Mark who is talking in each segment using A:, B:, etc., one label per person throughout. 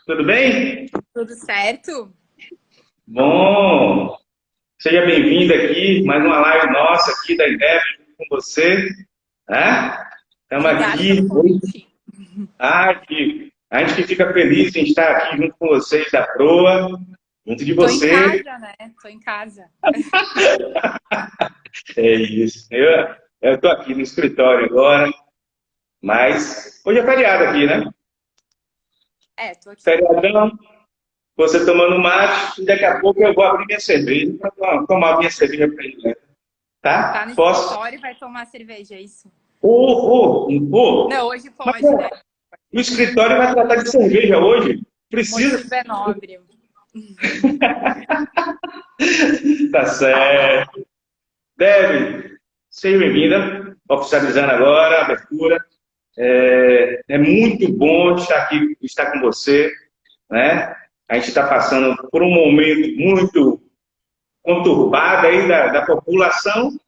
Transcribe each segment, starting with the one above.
A: Tudo bem?
B: Tudo certo?
A: Bom, seja bem-vindo aqui, mais uma live nossa aqui da IDEB junto com você, né? Estamos
B: Obrigada pelo
A: aqui,
B: convite.
A: a gente que fica feliz em estar aqui junto com vocês da Proa, junto de
B: Tô em
A: você.
B: casa, né? Tô em casa.
A: É isso. Eu estou aqui no escritório agora, mas hoje é feriado aqui, né?
B: É, tô aqui.
A: Feriadão, você tomando mate, e daqui a pouco eu vou abrir minha cerveja para tomar minha cerveja predileta,
B: Tá no
A: tá? Posso?
B: escritório e vai tomar cerveja, é isso? Não,
A: Ô,
B: hoje
A: mas
B: pode, né?
A: o escritório vai tratar de cerveja hoje.
B: O
A: Precisa.
B: motivo é nobre.
A: Tá certo. Deve. Seja bem-vinda. Oficializando agora a abertura. É muito bom estar com você, né? A gente está passando por um momento muito conturbado aí da população,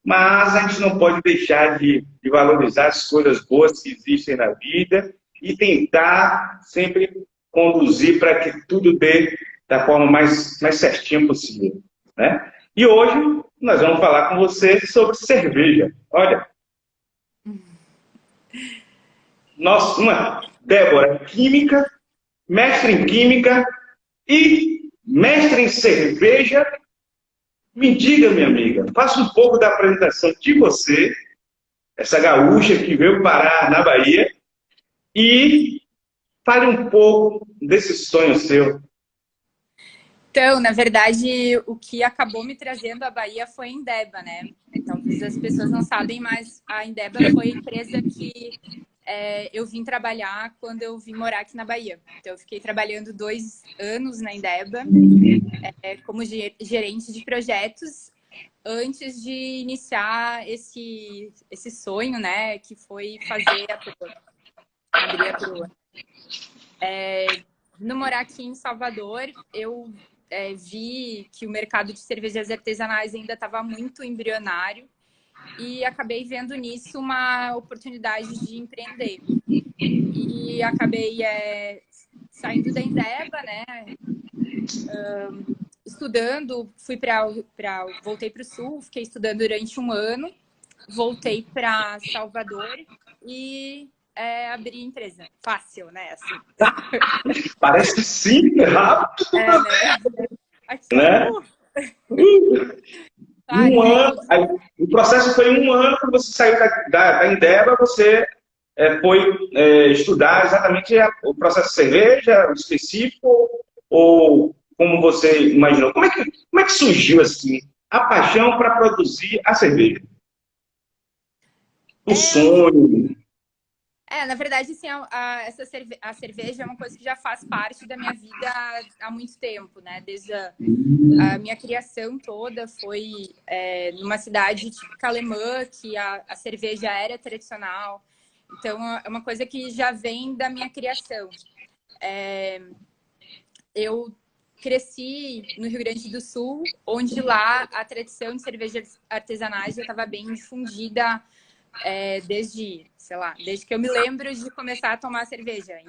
A: mas a gente não pode deixar de valorizar as coisas boas que existem na vida e tentar sempre conduzir para que tudo dê da forma mais certinha possível, né? E hoje nós vamos falar com você sobre cerveja. Olha, uma Débora, química, mestre em química e mestre em cerveja. Me diga, minha amiga, faça um pouco da apresentação de você, essa gaúcha que veio parar na Bahia, e fale um pouco desse sonho seu.
B: Então, na verdade, o que acabou me trazendo à Bahia foi a Indeba, né? Talvez as pessoas não sabem, mas a Indeba foi a empresa que eu vim trabalhar quando eu vim morar aqui na Bahia. Então, eu fiquei trabalhando 2 anos na Indeba, como gerente de projetos, antes de iniciar esse sonho, né? Que foi fazer a Proa, abrir a Proa. No morar aqui em Salvador, eu vi que o mercado de cervejas artesanais ainda estava muito embrionário e acabei vendo nisso uma oportunidade de empreender. E acabei saindo da Indeba, né? Estudando, voltei para o Sul, fiquei estudando durante um ano, voltei para Salvador e abri empresa. Fácil, né? Assim.
A: Parece simples, rápido,
B: Né? Aqui,
A: né? Um
B: levei
A: ano,
B: todos.
A: aí, o processo foi um ano que você saiu da Indeva, você foi estudar exatamente o processo de cerveja, o específico, ou como você imaginou? Como é que surgiu assim a paixão para produzir a cerveja? O
B: É,
A: sonho.
B: na verdade, assim, a cerveja é uma coisa que já faz parte da minha vida há muito tempo, né? Desde a minha criação toda foi numa cidade típica alemã, que a cerveja era tradicional. Então, é uma coisa que já vem da minha criação. Eu cresci no Rio Grande do Sul, onde lá a tradição de cervejas artesanais já estava bem difundida desde, sei lá, desde que eu me lembro de começar a tomar cerveja, em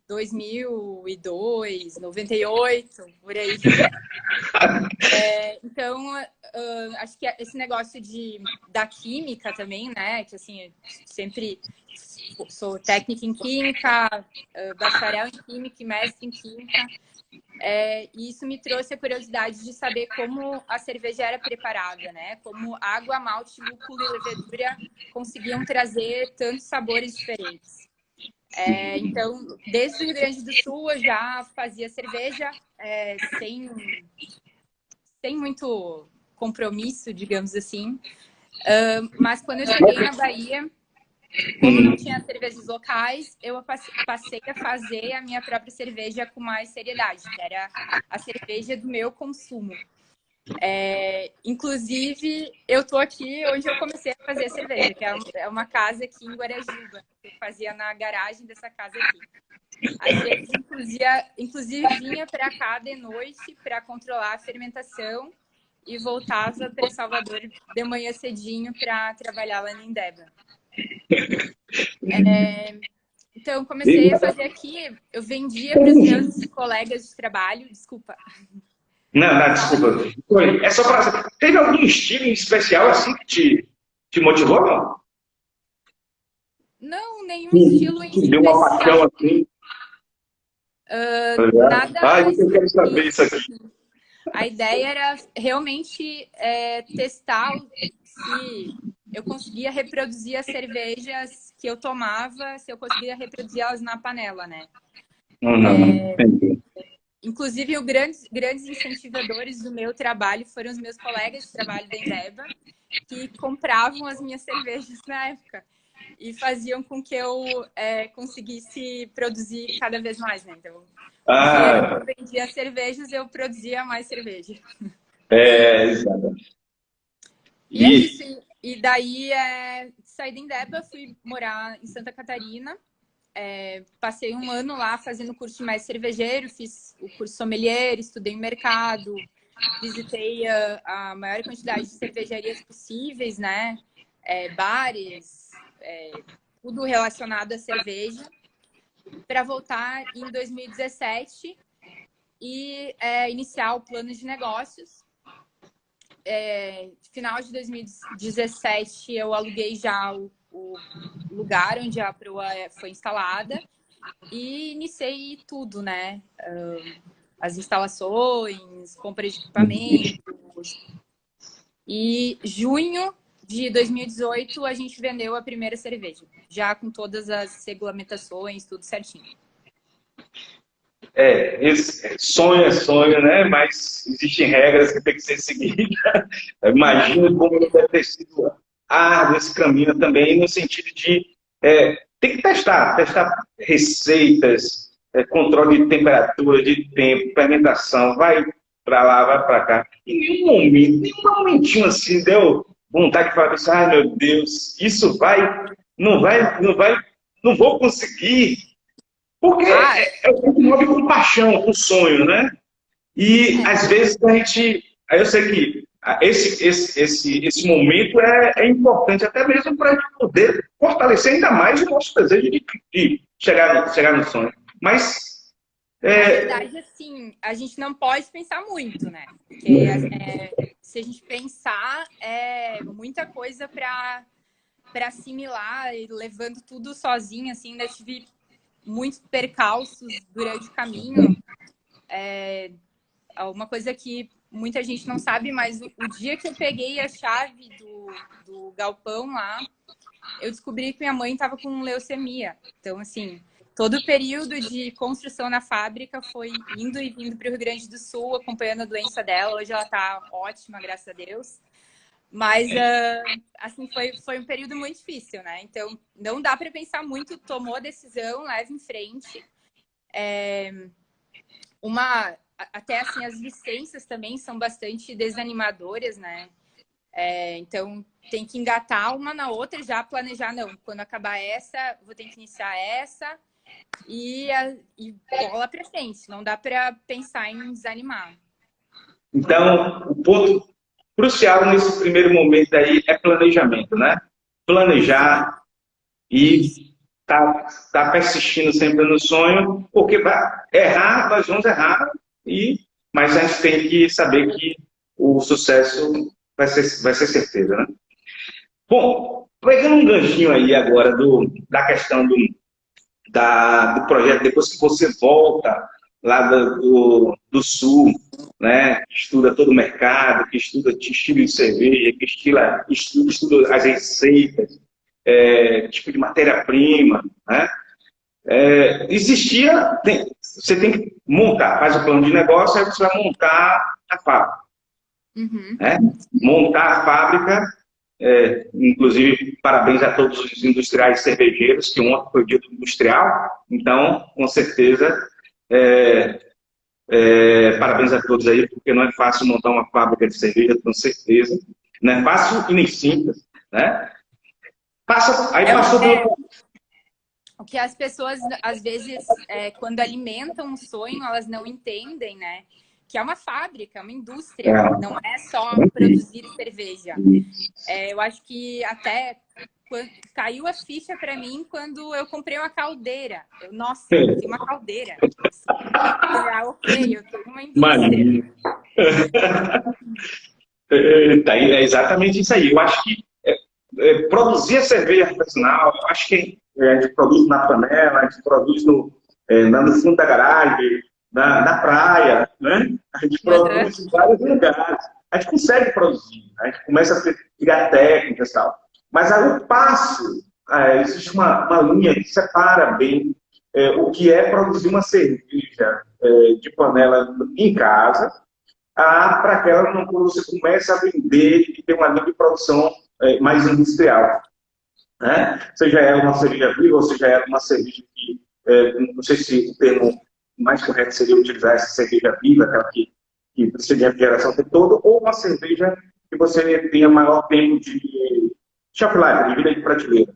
B: 2002, 98, por aí. Então, acho que esse negócio da química também, né? Que assim, sempre sou técnica em química, bacharel em química e mestre em química. E isso me trouxe a curiosidade de saber como a cerveja era preparada, né? Como água, malte, lúpulo e levedura conseguiam trazer tantos sabores diferentes. Então, desde o Rio Grande do Sul, eu já fazia cerveja sem muito compromisso, digamos assim. Mas quando eu cheguei na Bahia, como não tinha cervejas locais, eu passei a fazer a minha própria cerveja com mais seriedade, que era a cerveja do meu consumo. Inclusive, eu tô aqui onde eu comecei a fazer a cerveja, que é uma casa aqui em Guarajuba, que eu fazia na garagem dessa casa aqui. Às vezes, inclusive vinha para cá de noite para controlar a fermentação e voltava para Salvador de manhã cedinho para trabalhar lá em Indeba. Então, comecei a fazer aqui, eu vendia para os meus colegas de trabalho, desculpa.
A: Não, não, desculpa. É só para... Teve algum estilo em especial assim que te motivou, não?
B: Não, nenhum estilo em
A: Que deu uma paixão
B: especial.
A: assim.
B: Nada
A: Ah, eu quero saber isso aqui.
B: A ideia era realmente testar se eu conseguia reproduzir as cervejas que eu tomava, se eu conseguia reproduzir elas na panela, né?
A: Entendi.
B: Inclusive, os grandes incentivadores do meu trabalho foram os meus colegas de trabalho da Embeba, que compravam as minhas cervejas na época e faziam com que eu conseguisse produzir cada vez mais, né? Então, o dinheiro que eu vendia cervejas, eu produzia mais cerveja.
A: Exatamente.
B: E é isso. E daí, saí da Embeba, fui morar em Santa Catarina. Passei um ano lá fazendo curso de mestre cervejeiro, fiz o curso sommelier, estudei o mercado, visitei a maior quantidade de cervejarias possíveis, né? Bares, tudo relacionado à cerveja, para voltar em 2017 e iniciar o plano de negócios. Final de 2017, eu aluguei já o lugar onde a proa foi instalada e iniciei tudo, né? As instalações, compra de equipamentos. E junho de 2018 a gente vendeu a primeira cerveja, já com todas as regulamentações, tudo certinho.
A: Esse sonho é sonho, né? Mas existem regras que tem que ser seguidas. Imagino como deve ter sido árduo esse caminho também, no sentido de tem que testar receitas, controle de temperatura, de tempo, fermentação, vai para lá, vai para cá. Em nenhum momentinho assim deu vontade de falar assim, ai meu Deus, isso não vou conseguir. Porque é o que move com paixão, com sonho, né? E às vezes a gente. Aí eu sei que esse momento é importante até mesmo para a gente poder fortalecer ainda mais o nosso desejo de chegar no sonho. Mas.
B: Na verdade, assim, a gente não pode pensar muito, né? Porque se a gente pensar, é muita coisa para assimilar e levando tudo sozinho, assim, ainda tive muitos percalços durante o caminho. Uma coisa que muita gente não sabe, mas o dia que eu peguei a chave do galpão lá, eu descobri que minha mãe estava com leucemia. Então, assim, todo o período de construção na fábrica foi indo e vindo para o Rio Grande do Sul, acompanhando a doença dela. Hoje ela está ótima, graças a Deus. Mas, assim, foi um período muito difícil, né? Então, não dá para pensar muito, tomou a decisão, leva em frente. Até, assim, as licenças também são bastante desanimadoras, né? Então, tem que engatar uma na outra e já planejar, não, quando acabar essa, vou ter que iniciar essa e bola para frente. Não dá para pensar em desanimar.
A: Então, o ponto crucial nesse primeiro momento aí é planejamento, né? Planejar e tá persistindo sempre no sonho, porque errar, nós vamos errar, mas a gente tem que saber que o sucesso vai ser certeza, né? Bom, pegando um ganchinho aí agora da questão do projeto, depois que você volta lá do Sul, né, que estuda todo o mercado, que estuda estilo de cerveja, que estuda as receitas, tipo de matéria-prima, né? Você tem que montar, faz o plano de negócio, aí você vai montar a fábrica. Né? Montar a fábrica, inclusive, parabéns a todos os industriais cervejeiros, que ontem foi o dia do industrial, então, com certeza, parabéns a todos aí, porque não é fácil montar uma fábrica de cerveja, com certeza. Não é fácil e nem simples, né?
B: O que as pessoas, às vezes, quando alimentam um sonho, elas não entendem, né? Que é uma fábrica, é uma indústria, não é só produzir cerveja. Eu acho que até caiu a ficha para mim quando eu comprei uma caldeira. Nossa, eu tenho uma caldeira. Ok, eu tenho uma indústria.
A: Maravilha. É exatamente isso aí. Eu acho que produzir a cerveja artesanal, eu acho que a gente produz na panela, a gente produz no fundo da garagem, na praia, né? A gente produz em vários lugares. A gente consegue produzir, a gente começa a criar técnicas e tal. Mas aí o passo, existe uma linha que separa bem o que é produzir uma cerveja de panela em casa, para aquela quando você começa a vender e ter uma linha de produção mais industrial. Né? Seja ela uma cerveja viva, ou seja ela uma cerveja que, não sei se o termo mais correto seria utilizar essa cerveja viva, aquela que precisa de refrigeração o tempo todo, ou uma cerveja que você tenha maior tempo de shelf life, de vida de prateleira.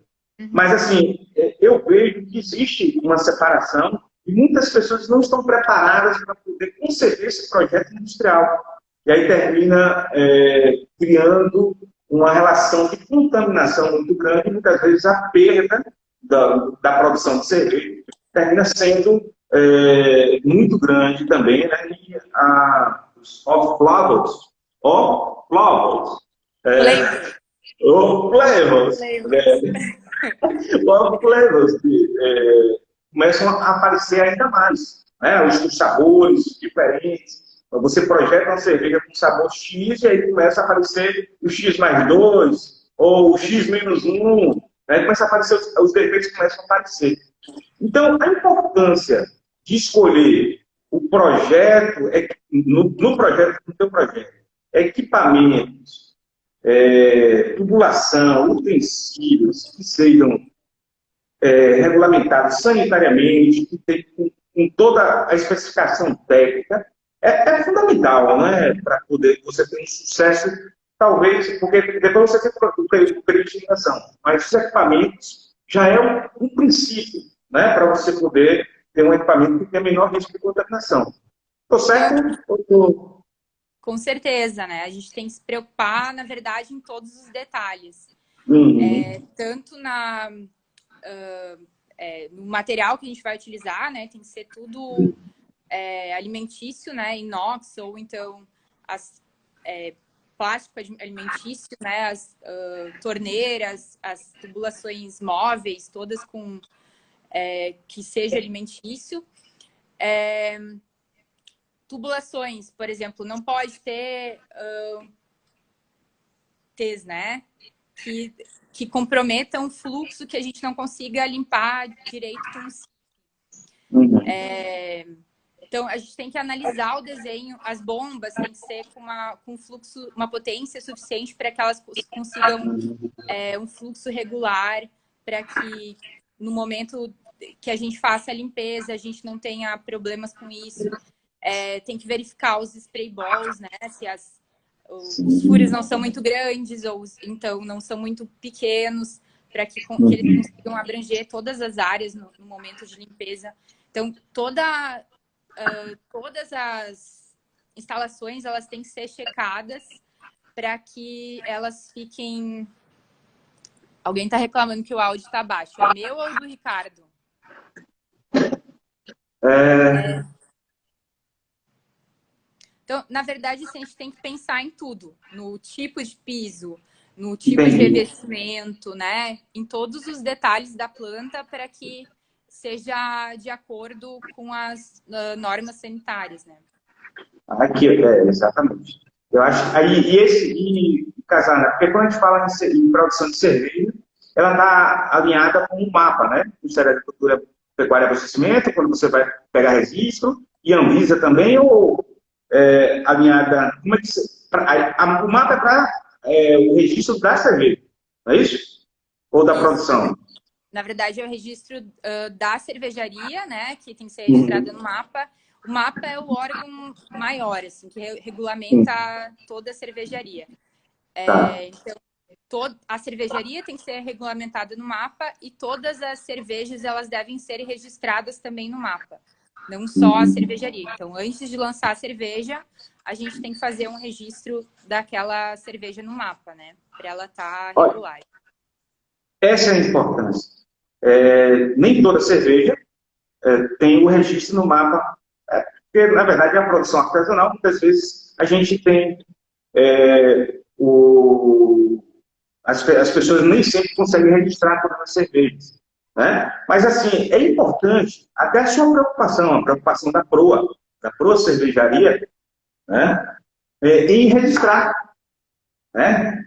A: Mas, assim, eu vejo que existe uma separação e muitas pessoas não estão preparadas para poder conceber esse projeto industrial. E aí termina criando uma relação de contaminação muito grande, e muitas vezes a perda da produção de cerveja termina sendo muito grande também, né? E os off-flavors, off-flavors, começam a aparecer ainda mais, né? Os sabores diferentes. Você projeta uma cerveja com sabor X e aí começa a aparecer o X mais 2 ou o X menos 1, né? Começa a aparecer, os defeitos começam a aparecer. Então, a importância de escolher o projeto, no teu projeto, equipamentos, tubulação, utensílios que sejam regulamentados sanitariamente, que tem com toda a especificação técnica, é fundamental, né, para poder você ter um sucesso, talvez, porque depois você tem o período de inovação, mas os equipamentos já é um princípio, né, para você poder ter um equipamento que tenha menor risco de contaminação. Estou certo?
B: Com certeza, né? A gente tem que se preocupar, na verdade, em todos os detalhes. Tanto no material que a gente vai utilizar, né? Tem que ser tudo alimentício, né? Inox, ou então plástico alimentício, né? As torneiras, as tubulações móveis, todas com que seja alimentício. Tubulações, por exemplo, não pode ter né? Que comprometam o fluxo, que a gente não consiga limpar direito com o então, a gente tem que analisar o desenho. As bombas têm que ser com fluxo, uma potência suficiente para que elas consigam um fluxo regular, para que no momento que a gente faça a limpeza, a gente não tenha problemas com isso. Tem que verificar os spray balls, né? Se os furos não são muito grandes ou então não são muito pequenos, para que eles consigam abranger todas as áreas no momento de limpeza. Então, todas as instalações, elas têm que ser checadas para que elas fiquem... Alguém está reclamando que o áudio está baixo. É meu ou do Ricardo? Então, na verdade, a gente tem que pensar em tudo. No tipo de piso, no tipo de revestimento, né? Em todos os detalhes da planta para que seja de acordo com as normas sanitárias, né?
A: Aqui, exatamente. Eu acho Casana, porque quando a gente fala em produção de cerveja, ela está alinhada com um mapa, né? O Ministério da Agricultura, Pecuária e Abastecimento, quando você vai pegar registro, e Anvisa também, ou alinhada... Como é que o mapa é para o registro da cerveja, não é isso? Ou da produção?
B: Na verdade, é o registro da cervejaria, né? Que tem que ser registrado no mapa. O mapa é o órgão maior, assim, que regulamenta toda a cervejaria. Então, a cervejaria tem que ser regulamentada no mapa e todas as cervejas, elas devem ser registradas também no mapa. Não só a cervejaria. Então, antes de lançar a cerveja, a gente tem que fazer um registro daquela cerveja no mapa, né? Para ela estar regular.
A: Essa é a importância. Nem toda cerveja tem o registro no mapa, porque, na verdade, a produção artesanal, muitas vezes, a gente tem as pessoas nem sempre conseguem registrar todas as cervejas, né? Mas, assim, é importante, até a sua preocupação, a preocupação da Proa Cervejaria, né? Em registrar, né?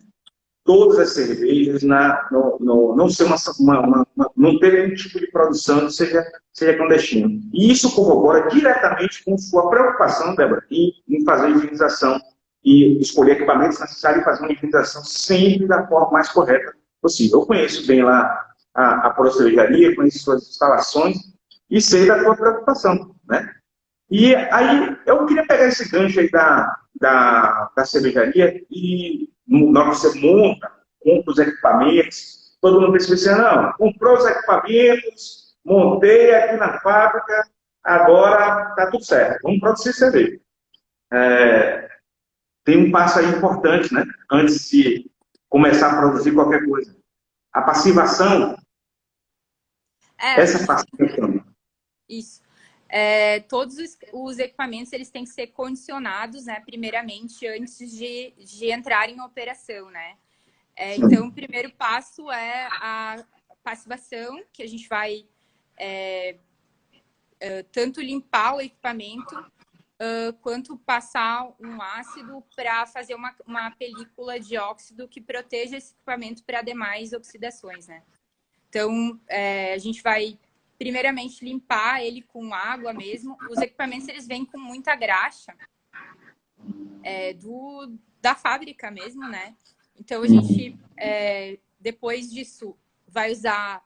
A: Todas as cervejas, não ser não ter nenhum tipo de produção que seja clandestino. E isso corrobora diretamente com sua preocupação, Débora, em fazer a higienização e escolher equipamentos necessários e fazer uma higienização sempre da forma mais correta possível. Eu conheço bem lá a Procervejaria, conheço suas instalações e sei da sua preocupação, né? E aí, eu queria pegar esse gancho aí da cervejaria e na hora que você compra os equipamentos, todo mundo pensa assim, não, comprou os equipamentos, montei aqui na fábrica, agora está tudo certo, vamos produzir cerveja. Tem um passo aí importante, né? Antes de começar a produzir qualquer coisa. A passivação, essa passivação.
B: Isso. Todos os equipamentos eles têm que ser condicionados, né, primeiramente, antes de entrar em operação, né? Então, o primeiro passo é a passivação, que a gente vai tanto limpar o equipamento, quanto passar um ácido para fazer uma película de óxido que proteja esse equipamento para demais oxidações, né? Então, a gente vai primeiramente limpar ele com água mesmo. Os equipamentos eles vêm com muita graxa da fábrica mesmo, né? Então a gente depois disso vai usar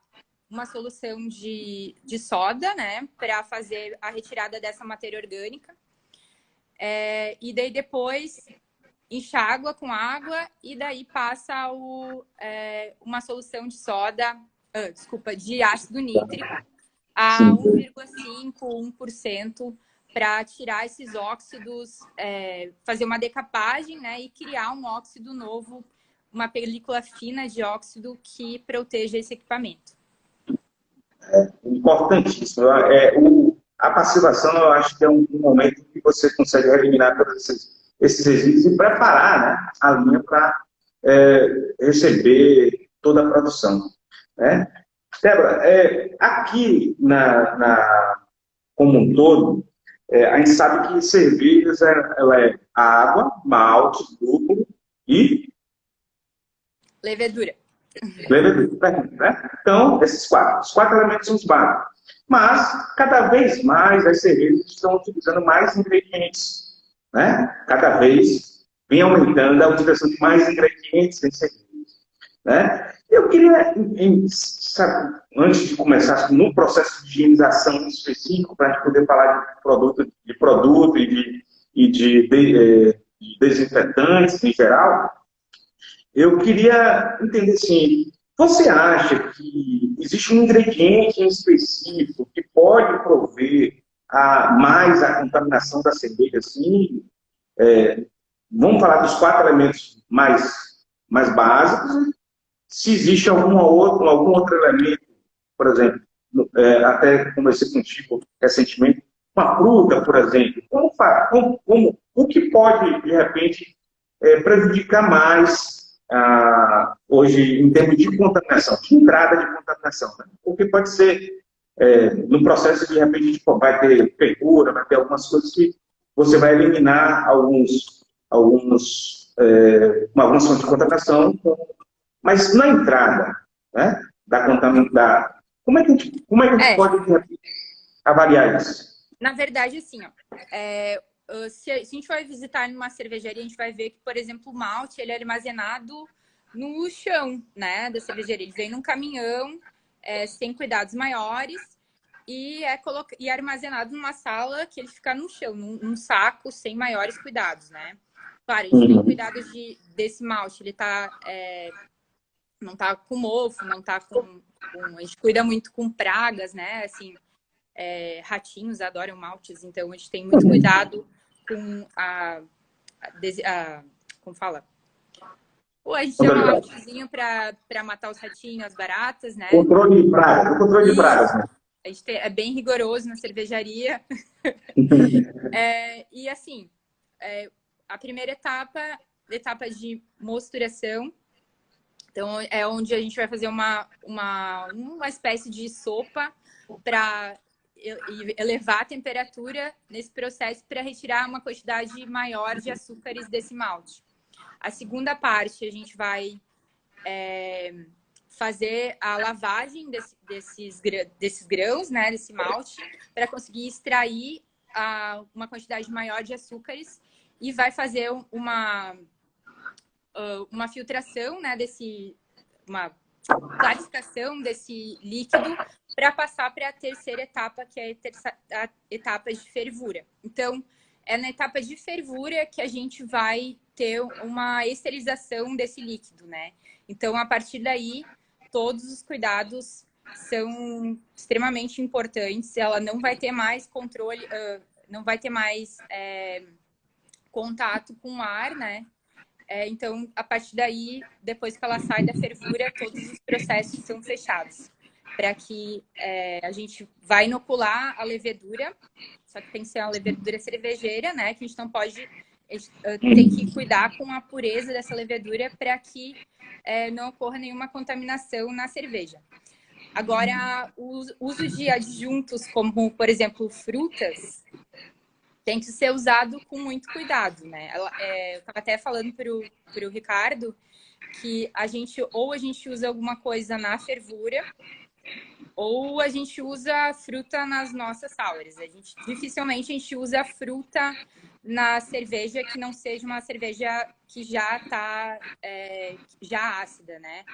B: uma solução de soda, né, para fazer a retirada dessa matéria orgânica. E daí depois enxágua com água e daí passa uma solução de soda, de ácido nítrico a 1,5%, 1%, para tirar esses óxidos, fazer uma decapagem, né, e criar um óxido novo, uma película fina de óxido que proteja esse equipamento.
A: Importantíssimo. A passivação, eu acho que é um momento que você consegue eliminar todos esses resíduos e preparar, né, a linha para receber toda a produção, né? Débora, aqui como um todo, a gente sabe que cervejas ela é água, malte, lúpulo e
B: levedura.
A: Levedura, né? Então, os quatro elementos são os básicos. Mas, cada vez mais, as cervejas estão utilizando mais ingredientes, né? Cada vez vem aumentando a utilização de mais ingredientes em cervejas, né? Eu queria, antes de começar no processo de higienização específico, para a gente poder falar de produto e de desinfetantes em geral, eu queria entender assim, você acha que existe um ingrediente em específico que pode prover mais a contaminação da cerveja? Assim, vamos falar dos quatro elementos mais básicos. Se existe algum outro elemento, por exemplo, até conversei contigo recentemente, uma fruta, por exemplo, o que pode, de repente, prejudicar mais hoje em termos de contaminação, de entrada de contaminação, né? Porque pode ser, no processo, de repente, a gente vai ter fervura, vai ter algumas coisas que você vai eliminar algumas fontes de contaminação, mas na entrada, né, como é que a gente pode, de repente, avaliar isso?
B: Na verdade, assim, ó, se a gente vai visitar numa cervejaria, a gente vai ver que, por exemplo, o malte ele é armazenado no chão, né, da cervejaria. Ele vem num caminhão, sem cuidados maiores, e é armazenado numa sala que ele fica no chão, num saco, sem maiores cuidados, né? Claro, a gente tem cuidados desse malte, ele não tá com mofo, não tá a gente cuida muito com pragas, né, assim, ratinhos adoram maltes, então a gente tem muito cuidado com como fala? Ou a gente chama lá um tiozinho para matar os ratinhos, as baratas, né?
A: Controle de pragas, controle de pragas, né?
B: A gente é bem rigoroso na cervejaria. E assim, a primeira etapa de mosturação. Então, é onde a gente vai fazer uma espécie de sopa para elevar a temperatura nesse processo para retirar uma quantidade maior de açúcares desse malte. A segunda parte, a gente vai fazer a lavagem desses grãos, né, desse malte, para conseguir extrair uma quantidade maior de açúcares e vai fazer uma filtração, né, uma clarificação desse líquido para passar para a terceira etapa, que é a etapa de fervura. Então, é na etapa de fervura que a gente vai ter uma esterilização desse líquido, né? Então, a partir daí, todos os cuidados são extremamente importantes. Ela não vai ter mais controle, não vai ter mais contato com o ar, né? Então, a partir daí, depois que ela sai da fervura, todos os processos são fechados. Para que a gente vai inocular a levedura, só que tem que ser uma levedura cervejeira, né? Que a gente não pode... tem que cuidar com a pureza dessa levedura para que não ocorra nenhuma contaminação na cerveja. Agora, o uso de adjuntos, como, por exemplo, frutas, tem que ser usado com muito cuidado, né? Eu estava até falando para o Ricardo que a gente usa alguma coisa na fervura ou a gente usa fruta nas nossas sours. Dificilmente a gente usa fruta na cerveja que não seja uma cerveja que já está já ácida, né?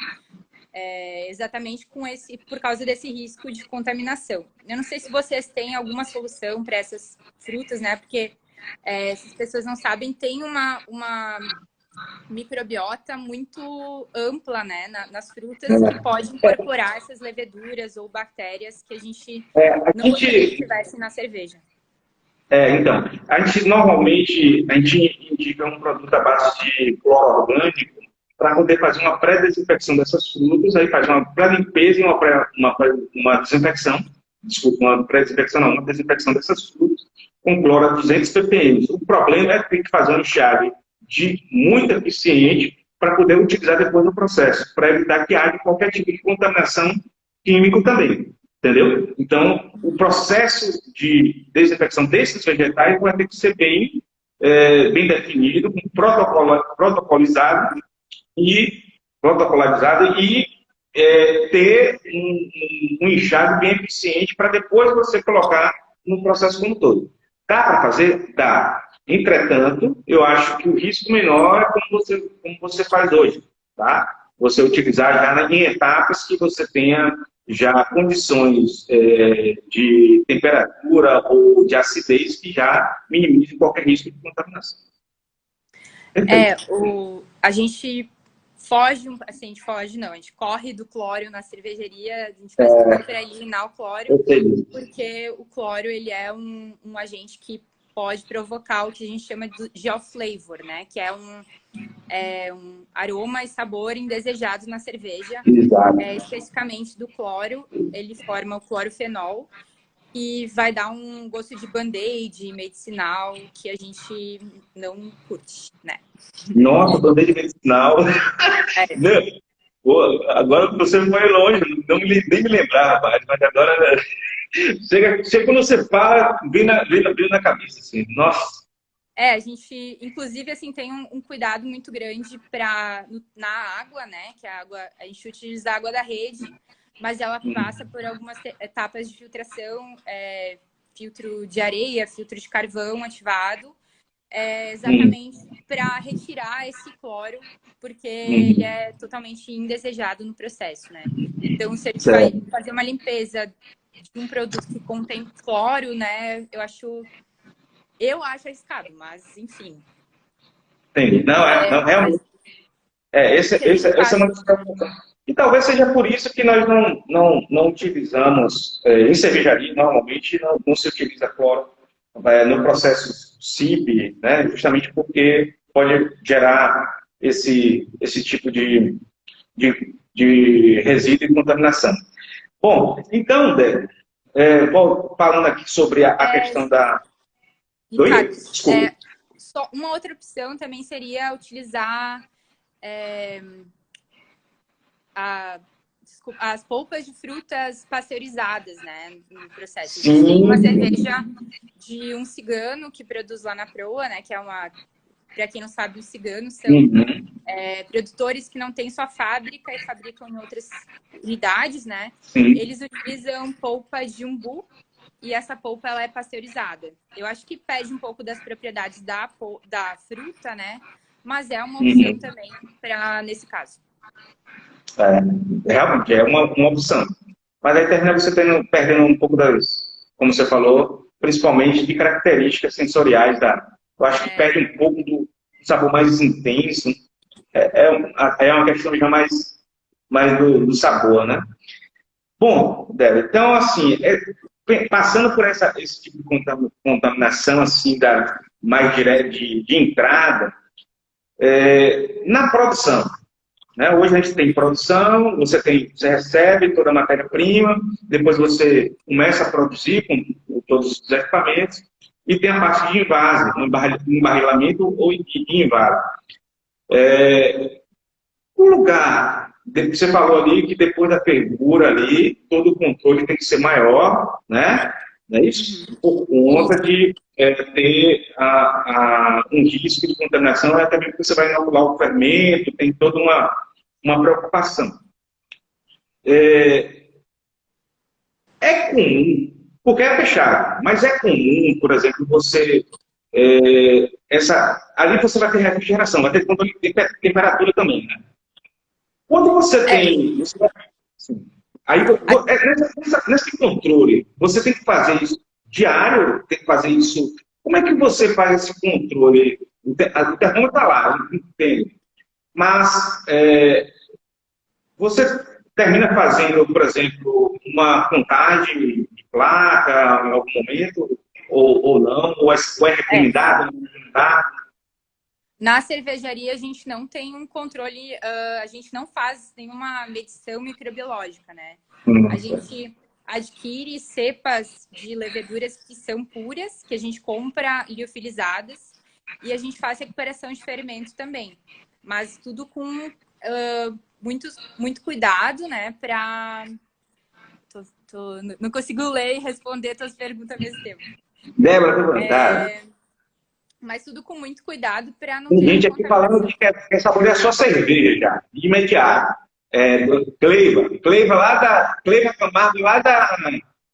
B: Exatamente por causa desse risco de contaminação. Eu não sei se vocês têm alguma solução para essas frutas, né? Porque se as pessoas não sabem, tem uma microbiota muito ampla, né, nas frutas que pode incorporar essas leveduras ou bactérias que a gente não gostaria que tivesse na cerveja.
A: Então, a gente normalmente indica um produto à base de cloro orgânico para poder fazer uma pré-desinfecção dessas frutas, aí faz uma pré-limpeza e uma desinfecção, desculpa, uma pré-desinfecção não, uma desinfecção dessas frutas com cloro a 200 ppm. O problema é que tem que fazer uma enxágue muito eficiente para poder utilizar depois no processo, para evitar que haja qualquer tipo de contaminação química também, entendeu? Então, o processo de desinfecção desses vegetais vai ter que ser bem definido, protocolarizado e ter um enxágue bem eficiente para depois você colocar no processo como um todo. Dá para fazer? Dá. Entretanto, eu acho que o risco menor é como você faz hoje, tá? Você utilizar já em etapas que você tenha já condições de temperatura ou de acidez que já minimizem qualquer risco de contaminação.
B: A gente foge, assim, a gente corre do cloro na cervejaria, a gente faz tudo para eliminar o cloro, porque o cloro ele é um agente que pode provocar o que a gente chama de geoflavor, né? Que é um aroma e sabor indesejado na cerveja. Especificamente do cloro, ele forma o clorofenol e vai dar um gosto de band-aid medicinal que a gente não curte, né?
A: Nossa, band-aid medicinal! Pô, agora você foi longe, nem me lembrar, rapaz, mas agora... Chega quando você fala, vem na cabeça, assim, nossa.
B: A gente, inclusive, assim, tem um cuidado muito grande na água, né? Que a gente utiliza a água da rede, mas ela passa por algumas etapas de filtração, filtro de areia, filtro de carvão ativado, exatamente para retirar esse cloro, porque ele é totalmente indesejado no processo, né? Então, se a gente vai fazer uma limpeza de um produto que contém cloro, né? Eu acho arriscado, mas enfim.
A: Entendi. Não, realmente. Essa é uma discussão. E talvez seja por isso que nós não utilizamos, em cervejaria, normalmente não se utiliza cloro no processo CIP, né? Justamente porque pode gerar esse tipo de resíduo e contaminação. Bom, então, Débora, falando aqui sobre a questão da...
B: Ricardo,
A: Desculpa.
B: só uma outra opção também seria utilizar as polpas de frutas pasteurizadas, né, no processo. A gente tem uma cerveja de um cigano que produz lá na Proa, né, que é uma... Para quem não sabe, os ciganos são produtores que não têm só fábrica e fabricam em outras unidades, né? Eles utilizam polpa de umbu e essa polpa ela é pasteurizada. Eu acho que perde um pouco das propriedades da fruta, né? Mas é uma opção também nesse caso.
A: Realmente, é uma opção. Mas aí termina você perdendo um pouco como você falou, principalmente de características sensoriais eu acho que perde um pouco do sabor mais intenso. É uma questão já mais do sabor, né? Bom, Débora, então, assim, passando por esse tipo de contaminação, assim, mais direta de entrada, na produção, né? Hoje a gente tem produção, você recebe toda a matéria-prima, depois você começa a produzir com todos os equipamentos, e tem a parte de invase, embarrilamento ou de invase. O lugar, você falou ali que depois da fervura ali, todo o controle tem que ser maior, né? Não é isso? Por conta de ter um risco de contaminação, até mesmo que você vai inocular o fermento, tem toda uma preocupação. É comum, porque é fechado, mas é comum, por exemplo, ali você vai ter refrigeração, vai ter controle de temperatura também, né? Quando você tem... Aí, nesse controle, você tem que fazer isso diário, tem que fazer isso... Como é que você faz esse controle? O termômetro está lá, entende? Mas você termina fazendo, por exemplo, uma contagem de placa em algum momento, ou não? Ou é recomendado, não é recomendado?
B: Na cervejaria, a gente não tem um controle, a gente não faz nenhuma medição microbiológica, né? A gente adquire cepas de leveduras que são puras, que a gente compra liofilizadas, e a gente faz recuperação de fermento também. Mas tudo com muito cuidado, né? Não consigo ler e responder tuas perguntas ao mesmo tempo.
A: Débora,
B: mas tudo com muito cuidado para não
A: tem
B: ter
A: gente aqui falando que quer saborear sua cerveja já, de imediato. Cleiva Camargo,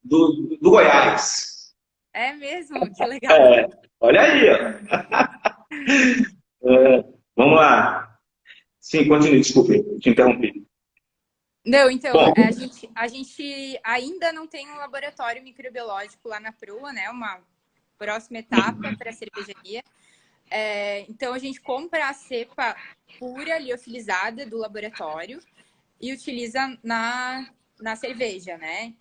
A: do Goiás.
B: É mesmo? Que legal.
A: Olha aí, ó. Vamos lá. Sim, continue, desculpe, te interrompi.
B: Não, então,
A: Bom,
B: a gente ainda não tem um laboratório microbiológico lá na Proa, né? Uma próxima etapa para a cervejaria. Então, a gente compra a cepa pura, liofilizada do laboratório e utiliza na cerveja, né?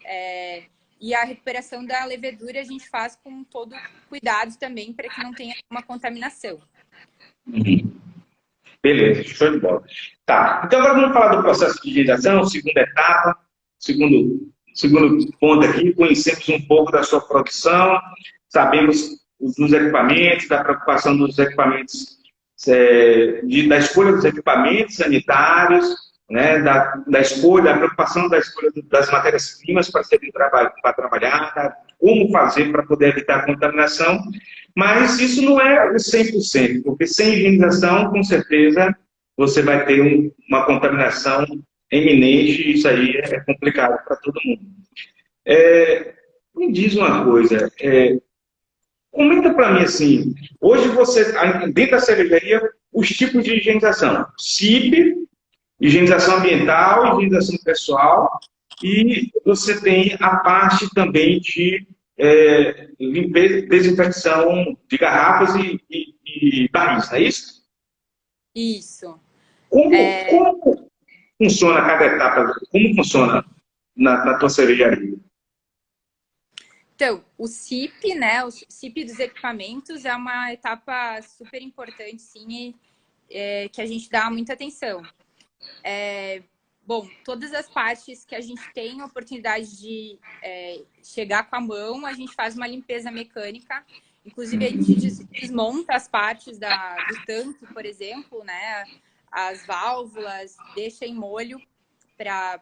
B: E a recuperação da levedura a gente faz com todo cuidado também para que não tenha uma contaminação.
A: Beleza, show de bola. Tá, então agora vamos falar do processo de higienização, segunda etapa, segundo ponto aqui, conhecemos um pouco da sua produção, sabemos dos equipamentos, da preocupação dos equipamentos, da escolha dos equipamentos sanitários, né, da escolha, da preocupação da escolha das matérias-primas para serem trabalhadas, como fazer para poder evitar a contaminação, mas isso não é o 100%, porque sem higienização, com certeza, você vai ter uma contaminação eminente, e isso aí é complicado para todo mundo. Me diz uma coisa, comenta para mim assim, hoje você, dentro da cervejaria, os tipos de higienização, CIP, higienização ambiental, higienização pessoal, e você tem a parte também de limpeza, desinfecção de garrafas e barris, não é isso?
B: Isso.
A: Como funciona cada etapa? Como funciona na tua cervejaria?
B: Então, o CIP, né? O CIP dos equipamentos é uma etapa super importante, sim. que a gente dá muita atenção. Bom, todas as partes que a gente tem a oportunidade de chegar com a mão, a gente faz uma limpeza mecânica. Inclusive, a gente desmonta as partes do tanque, por exemplo, né? As válvulas, deixa em molho para,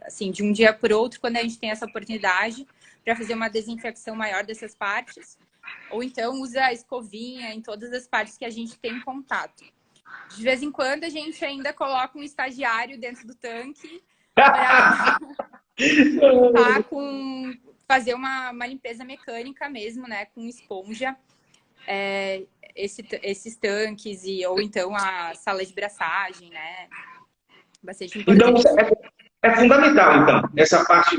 B: assim, de um dia para o outro, quando a gente tem essa oportunidade, para fazer uma desinfecção maior dessas partes. Ou então usa a escovinha em todas as partes que a gente tem contato. De vez em quando, a gente ainda coloca um estagiário dentro do tanque para fazer uma limpeza mecânica mesmo, né? Com esponja, esses tanques, ou então a sala de braçagem, né? Bastante
A: Então,
B: importante.
A: é fundamental, então, essa parte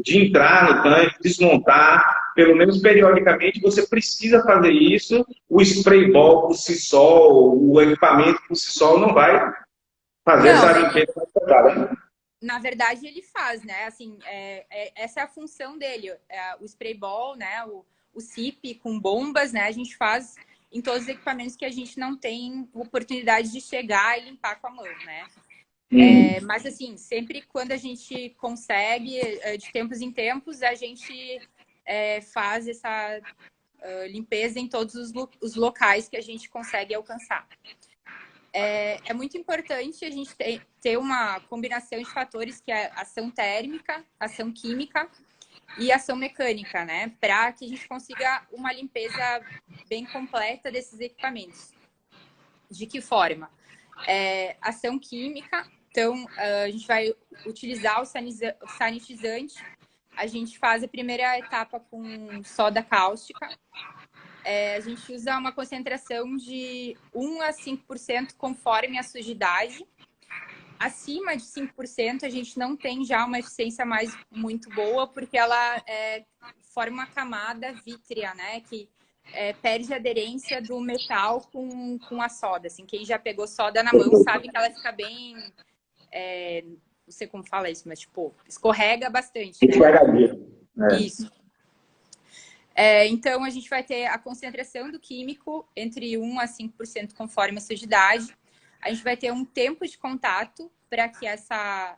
A: de entrar no tanque, desmontar, pelo menos periodicamente, você precisa fazer isso. O spray ball por si só, o equipamento por si só, não vai fazer essa limpeza total, né?
B: Na verdade, ele faz, né? Assim, essa é a função dele. O spray ball, né? O CIP com bombas, né? A gente faz em todos os equipamentos que a gente não tem oportunidade de chegar e limpar com a mão, né? Mas, assim, sempre quando a gente consegue, de tempos em tempos, a gente faz essa limpeza em todos os locais que a gente consegue alcançar. É muito importante a gente ter uma combinação de fatores que é ação térmica, ação química e ação mecânica, né? Para que a gente consiga uma limpeza bem completa desses equipamentos. De que forma? Ação química, então a gente vai utilizar o sanitizante. A gente faz a primeira etapa com soda cáustica. A gente usa uma concentração de 1 a 5% conforme a sujidade. Acima de 5%, a gente não tem já uma eficiência mais muito boa, porque ela forma uma camada vítrea, né? Que perde a aderência do metal com a soda. Assim, quem já pegou soda na mão sabe que ela fica bem... não sei como fala isso, mas tipo, escorrega bastante, né?
A: Escorregadia.
B: Isso. Então, a gente vai ter a concentração do químico entre 1 a 5% conforme a sujidade. A gente vai ter um tempo de contato para que essa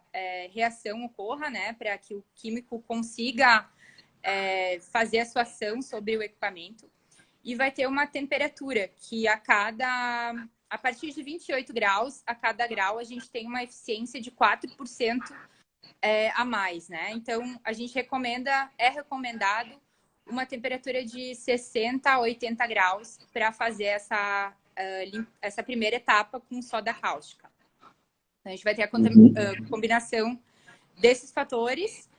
B: reação ocorra, né? Para que o químico consiga fazer a sua ação sobre o equipamento. E vai ter uma temperatura que a partir de 28 graus, a cada grau, a gente tem uma eficiência de 4% a mais, né? Então, a gente é recomendado uma temperatura de 60 a 80 graus para fazer essa primeira etapa com soda cáustica. Então, a gente vai ter a combinação desses fatores.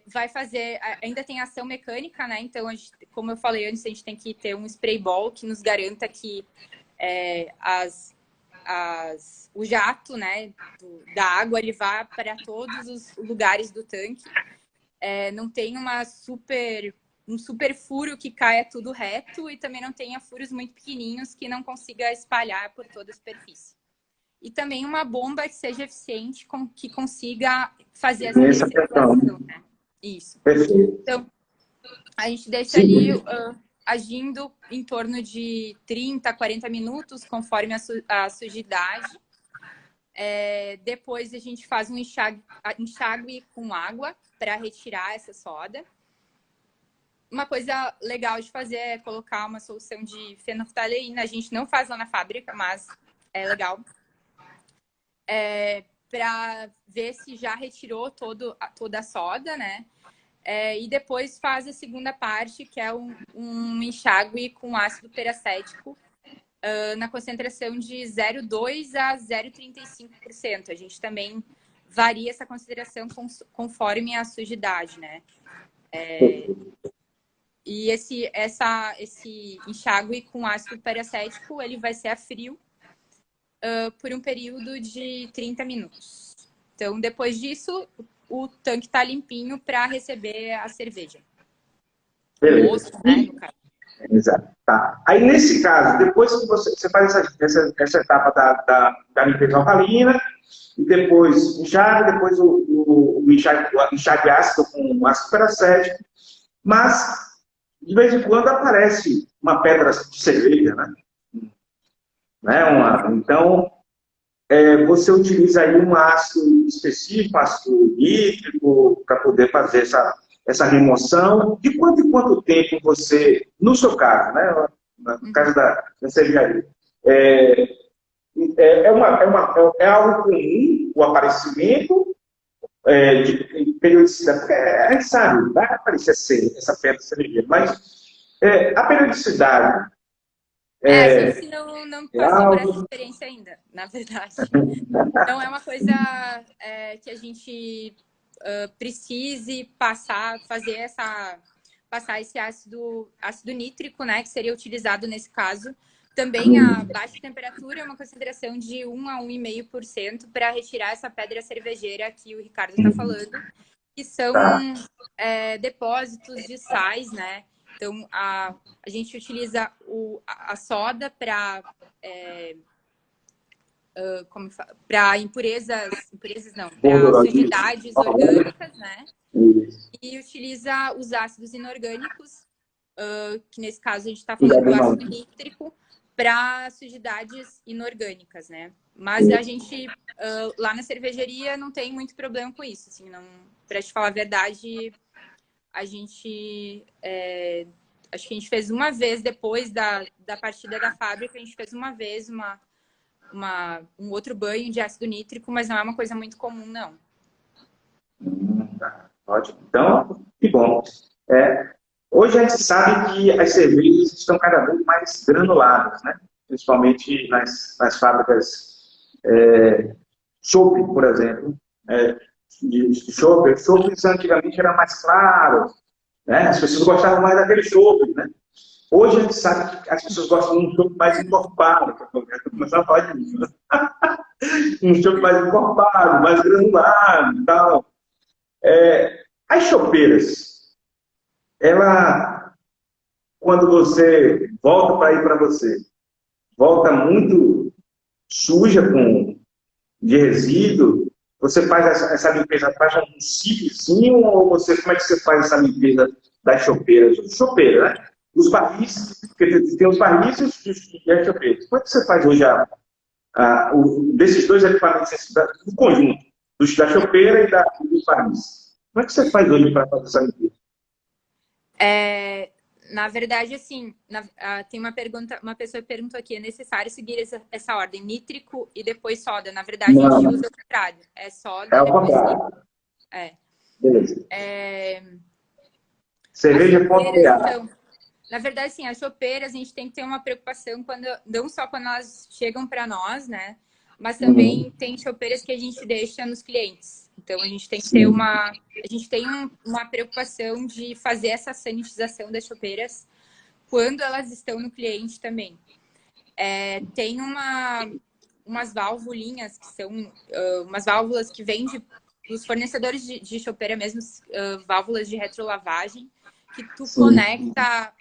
B: Vai fazer... Ainda tem ação mecânica, né? Então, como eu falei antes, a gente tem que ter um spray ball que nos garanta que o jato, né, da água, ele vai para todos os lugares do tanque. Não tem um super furo que caia tudo reto e também não tenha furos muito pequenininhos que não consiga espalhar por toda a superfície. E também uma bomba que seja eficiente, que consiga fazer essa recirculação, né? Isso. Então, a gente deixa ali agindo em torno de 30 a 40 minutos, conforme a sujidade. Depois a gente faz um enxágue com água para retirar essa soda. Uma coisa legal de fazer é colocar uma solução de fenolftaleína. A gente não faz lá na fábrica, mas é legal. Para ver se já retirou toda a soda, né? E depois faz a segunda parte, que é um enxágue com ácido peracético na concentração de 0,2 a 0,35%. A gente também varia essa concentração conforme a sujidade, né? E esse enxágue com ácido peracético, ele vai ser a frio por um período de 30 minutos. Então, depois disso, o tanque está limpinho para receber a cerveja.
A: Beleza.
B: O moço, né, no caso.
A: Exato. Tá. Aí, nesse caso, depois que você faz essa etapa da limpeza alcalina, e depois enxágue, depois o enxágue ácido com ácido peracético, mas, de vez em quando, aparece uma pedra de cerveja, né? né? Então, você utiliza aí um ácido específico, ácido nítrico, para poder fazer essa remoção. De quanto em quanto tempo você, no seu caso, né? No caso da cervejaria, é, é algo comum o aparecimento de periodicidade, porque a gente sabe, vai aparecer essa pedra cervejeira, mas a periodicidade
B: A
A: é,
B: gente não
A: é
B: passou por essa
A: algo.
B: experiência ainda, na verdade. Não é uma coisa que a gente precise passar esse ácido nítrico, né, que seria utilizado nesse caso. Também a baixa temperatura é uma concentração de 1 a 1,5% para retirar essa pedra cervejeira que o Ricardo está falando, que são
A: Tá.
B: depósitos de sais, né? Então, a gente utiliza a soda para impurezas não, para sujidades orgânicas, né? E utiliza os ácidos inorgânicos, que nesse caso a gente está falando do ácido nítrico, para sujidades inorgânicas, né? Mas a gente, lá na cervejaria, não tem muito problema com isso, assim, não, para te falar a verdade, a gente, acho que a gente fez uma vez, depois da partida da fábrica, a gente fez uma vez um outro banho de ácido nítrico, mas não é uma coisa muito comum, não.
A: Tá. Ótimo. Então, que bom. Hoje a gente sabe que as cervejas estão cada vez mais granuladas, né? Principalmente nas fábricas chopp, por exemplo. De chopp. Chopp antigamente era mais claro, né? As pessoas gostavam mais daquele chopp, né? Hoje a gente sabe que as pessoas gostam de um chopp mais encorpado. Estou começando a falar de um chopp mais encorpado, mais granulado e tal. As chopeiras, ela, quando você volta para ir para você, volta muito suja de resíduo, você faz essa limpeza, faz um ciclozinho, ou como é que você faz essa limpeza das chopeiras? Chopeira, né? Os barris, porque tem os barris e as chopeiras. Como é que você faz hoje desses dois equipamentos, do conjunto, da chopeira e dos barris? Como é que você faz hoje para fazer essa limpeza?
B: Na verdade, assim, tem uma pessoa que perguntou aqui, é necessário seguir essa ordem, nítrico e depois soda. Na verdade, a gente usa o contrário. É soda
A: É
B: e
A: o
B: depois
A: contrário.
B: nítrico.
A: Beleza.
B: As chopeiras,
A: Cerveja.pa.
B: então, na verdade, sim, as chopeiras a gente tem que ter uma preocupação não só quando elas chegam para nós, né? Mas também tem chopeiras que a gente deixa nos clientes. Então a gente tem que ter a gente tem uma preocupação de fazer essa sanitização das chopeiras quando elas estão no cliente também. Tem umas válvulinhas que são umas válvulas que vêm dos fornecedores de chopeira mesmo, válvulas de retrolavagem, que tu conecta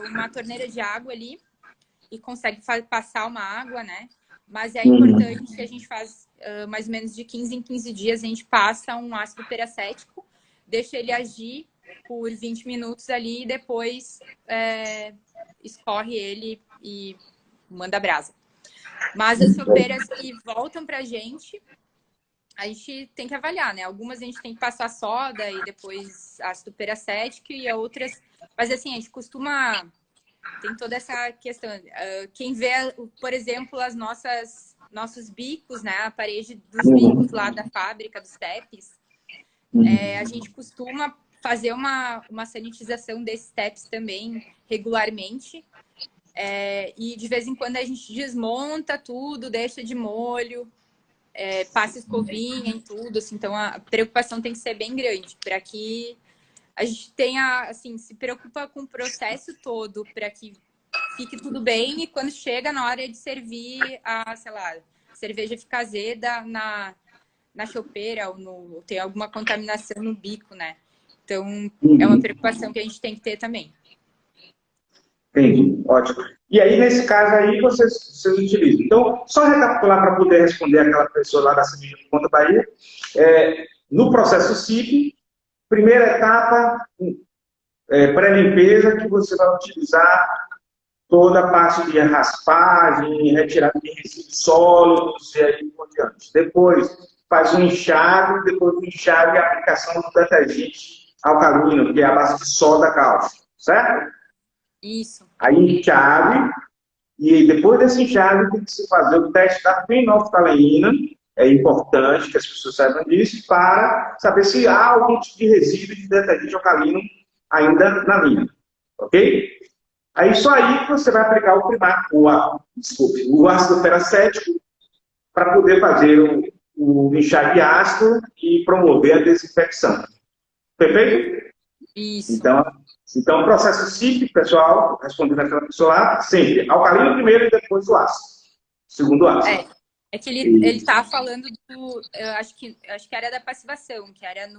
B: uma torneira de água ali e consegue passar uma água, né? Mas é importante que a gente faz mais ou menos de 15 em 15 dias, a gente passa um ácido peracético, deixa ele agir por 20 minutos ali e depois escorre ele e manda brasa. Mas as chopeiras que voltam pra gente, a gente tem que avaliar, né? Algumas a gente tem que passar soda e depois ácido peracético e outras... Mas assim, a gente costuma... Tem toda essa questão. Quem vê, por exemplo, nossos bicos, né? A parede dos bicos lá da fábrica, dos TEPs, a gente costuma fazer uma sanitização desses TEPs também regularmente. E de vez em quando a gente desmonta tudo, deixa de molho, passa escovinha em tudo. Assim, então a preocupação tem que ser bem grande para que a gente tenha, assim, se preocupa com o processo todo para que fique tudo bem e quando chega na hora de servir sei lá, cerveja fica azeda na chopeira ou tem alguma contaminação no bico, né? Então, é uma preocupação que a gente tem que ter também.
A: Entendi, ótimo. E aí, nesse caso aí, vocês utilizam. Então, só recapitular para poder responder aquela pessoa lá da Cerveja do Ponta Bahia. No processo CIP, primeira etapa, pré-limpeza, que você vai utilizar toda a parte de raspagem, retirada de resíduos sólidos e aí por diante. Depois, faz um enxágue, depois do enxágue, a aplicação do detergente alcalino, que é a base de soda cáustica, certo?
B: Isso.
A: Aí enxágue, e depois desse enxágue tem que se fazer o teste da fenolftaleína, é importante que as pessoas saibam disso, para saber se há algum tipo de resíduo de detergente alcalino ainda na linha, ok? Aí só aí você vai aplicar o ácido peracético para poder fazer o enxágue ácido e promover a desinfecção. Perfeito?
B: Isso.
A: Então o processo CIP, pessoal, respondendo aquela pessoa lá, sempre alcalino primeiro e depois o ácido. Segundo ácido.
B: É que ele tá falando eu acho que era da passivação, que era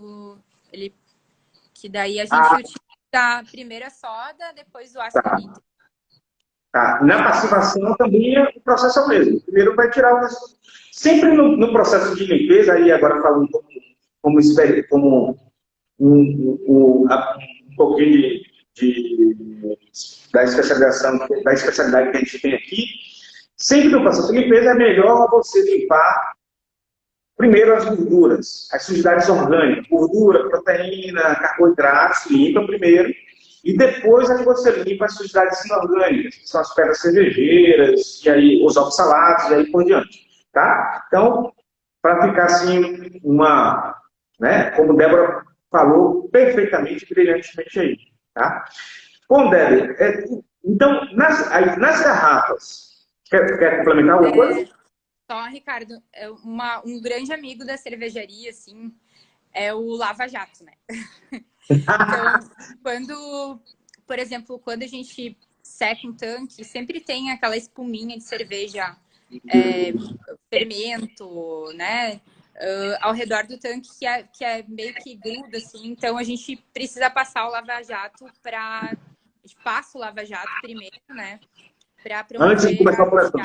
B: que daí a gente utiliza primeiro a soda, depois o ácido nítrico.
A: Tá. Na passivação também o processo é o mesmo. Primeiro vai tirar o resíduo. Sempre no processo de limpeza, aí agora falando como um pouquinho da especialidade que a gente tem aqui, sempre no processo de limpeza é melhor você limpar primeiro as gorduras, as sujidades orgânicas, gordura, proteína, carboidratos, limpa primeiro, e depois é que você limpa as sujidades inorgânicas, que são as pedras cervejeiras, e aí os oxalatos, e aí por diante. Tá? Então, para ficar assim, como Débora falou perfeitamente, brilhantemente aí. Tá? Bom, Débora, então, nas garrafas, quer complementar alguma coisa?
B: Só, Ricardo, um grande amigo da cervejaria, assim, é o Lava Jato, né? Então, por exemplo, quando a gente seca um tanque, sempre tem aquela espuminha de cerveja, fermento, né? Ao redor do tanque que é meio que gruda, assim. Então, a gente precisa passar o lava-jato a gente passa o lava-jato primeiro, né? Para promover
A: antes de começar a operação.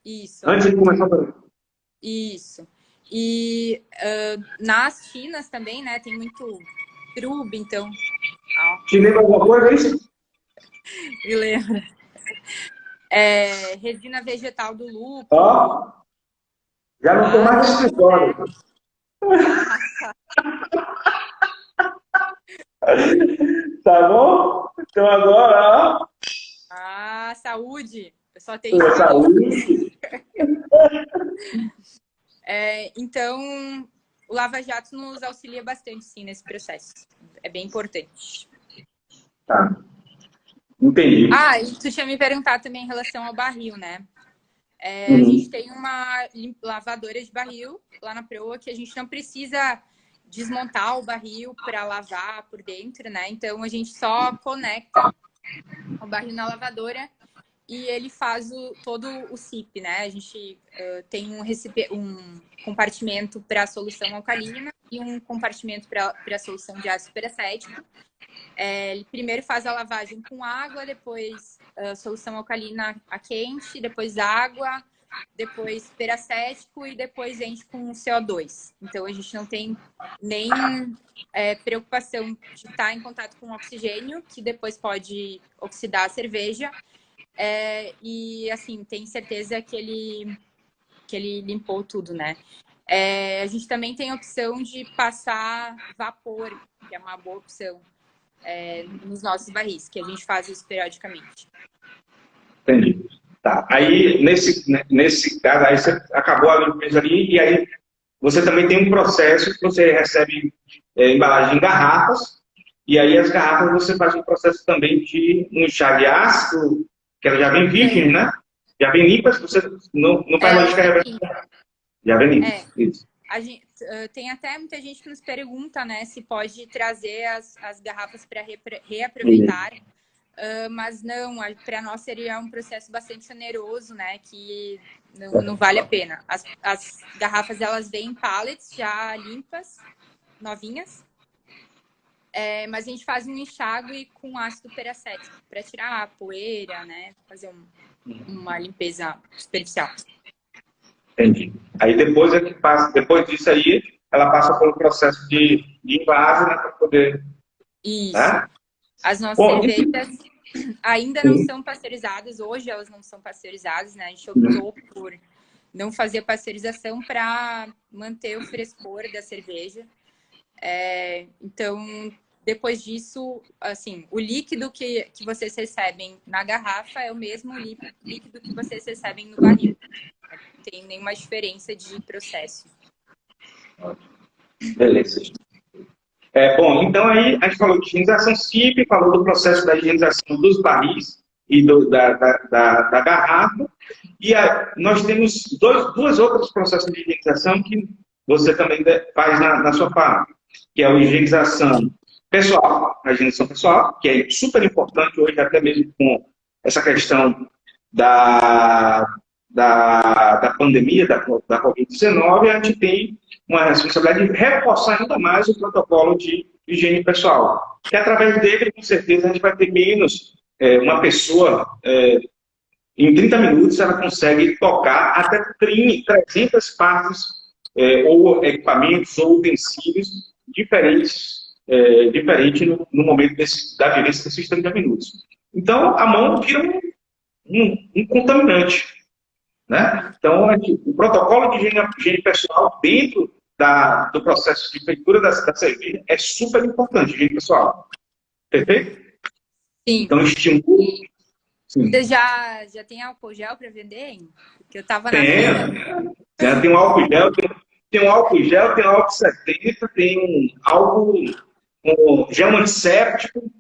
B: Isso.
A: Antes de começar a operação.
B: Isso. E nas Chinas também, né? Tem muito trube, então...
A: Te lembra alguma coisa, é isso?
B: Me lembra. Resina vegetal do lúpulo.
A: Ó, já não estou mais no escritório. Tá bom? Então agora, ó.
B: Saúde. Eu só tenho
A: saúde.
B: Então, o Lava Jato nos auxilia bastante, sim, nesse processo. É bem importante.
A: Tá. Entendi.
B: E tu tinha me perguntado também em relação ao barril, né? A gente tem uma lavadora de barril lá na proa que a gente não precisa desmontar o barril para lavar por dentro, né? Então, a gente só conecta o barril na lavadora e ele faz todo o CIP, né? A gente tem um compartimento para a solução alcalina e um compartimento para a solução de ácido peracético. Ele primeiro faz a lavagem com água, depois solução alcalina a quente, depois água, depois peracético e depois enche com CO2. Então, a gente não tem nem preocupação de estar em contato com oxigênio, que depois pode oxidar a cerveja. E, assim, tem certeza que ele limpou tudo, né? A gente também tem a opção de passar vapor, que é uma boa opção. Nos nossos barris, que a gente faz isso periodicamente.
A: Entendi. Tá. Aí, nesse caso, aí você acabou a limpeza ali, e aí você também tem um processo que você recebe embalagem em garrafas, e aí as garrafas você faz um processo também de um enxágue ácido, que ela já vem virgem, né? Já vem limpa, você não faz mais descarregamento. Já vem limpa. Isso.
B: Tem até muita gente que nos pergunta, né, se pode trazer as garrafas para reaproveitar, mas não, para nós seria um processo bastante oneroso, né, que não vale a pena. As garrafas, elas vêm em pallets já limpas, novinhas, mas a gente faz um enxágue com ácido peracético para tirar a poeira, né, fazer uma limpeza superficial.
A: Entendi. Aí depois disso aí, ela passa pelo processo de invase, né, para poder...
B: Isso.
A: Né?
B: As nossas cervejas ainda não são pasteurizadas, hoje elas não são pasteurizadas, né? A gente optou por não fazer pasteurização para manter o frescor da cerveja. Então, depois disso, assim, o líquido que vocês recebem na garrafa é o mesmo líquido que vocês recebem no barril. Não tem nenhuma diferença de processo.
A: Beleza. Bom, então aí a gente falou de higienização simples, falou do processo da higienização dos barris e da garrafa. E nós temos dois outros processos de higienização que você também faz na sua fábrica, que é a higienização pessoal, a higienização pessoal, que é super importante hoje, até mesmo com essa questão da pandemia, da Covid-19, a gente tem uma responsabilidade de reforçar ainda mais o protocolo de higiene pessoal. Que através dele, com certeza, a gente vai ter menos uma pessoa, em 30 minutos, ela consegue tocar até 300 partes ou equipamentos ou utensílios diferentes no momento da vivência desses 30 minutos. Então, a mão vira um contaminante. Né? Então, o protocolo de higiene pessoal dentro do processo de feitura da cerveja é super importante, higiene pessoal. Perfeito?
B: Sim.
A: Então, estimula.
B: Você já tem álcool gel para vender, hein? Porque eu estava na
A: feira. Tem um álcool gel, tem um álcool 70, tem um álcool com gel antisséptico,